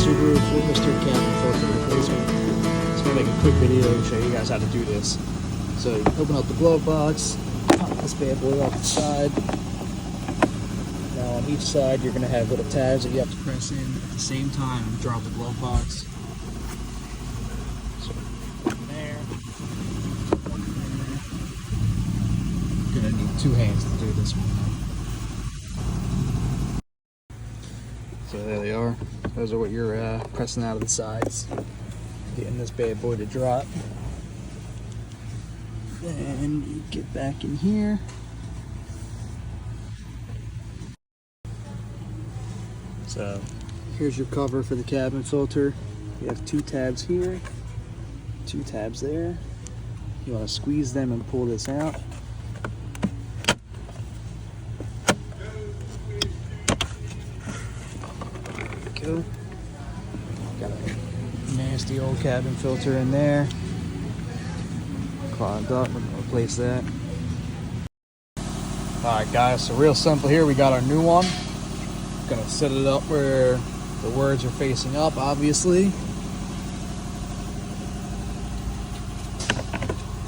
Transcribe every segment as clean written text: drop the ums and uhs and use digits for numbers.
Subaru Mr. Cabin filter replacement. Just gonna make a quick video and show you guys how to do this. So you open up the glove box, pop this bad boy off the side. Now on each side you're gonna have little tabs that you have to press in at the same time and drop the glove box. So one there. Gonna need two hands to do this one. So there they are. Those are what you're pressing out of the sides, getting this bad boy to drop. Then you get back in here. So here's your cover for the cabin filter. You have two tabs here, two tabs there. You want to squeeze them and pull this out. Go. Got a nasty old cabin filter in there. Clogged up, we're gonna replace that. Alright guys, so real simple here, we got our new one. Gonna set it up where the words are facing up, obviously.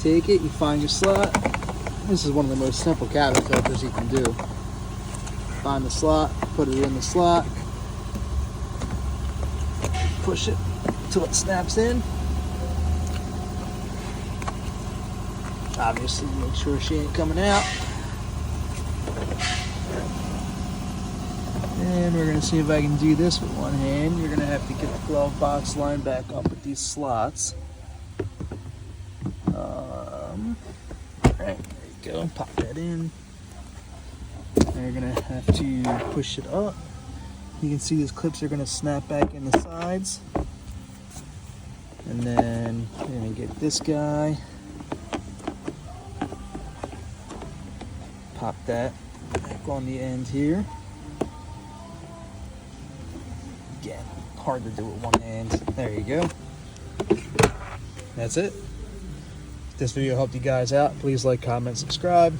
Take it, you find your slot. This is one of the most simple cabin filters you can do. Find the slot, put it in the slot. Push it until it snaps in. Obviously, make sure she ain't coming out. And we're gonna see if I can do this with one hand. You're gonna have to get the glove box lined back up with these slots. Right, there you go. Pop that in. And you're gonna have to push it up. You can see these clips are going to snap back in the sides. And then you're going to get this guy. Pop that back on the end here. Again, hard to do with one hand. There you go. That's it. If this video helped you guys out, please like, comment, subscribe.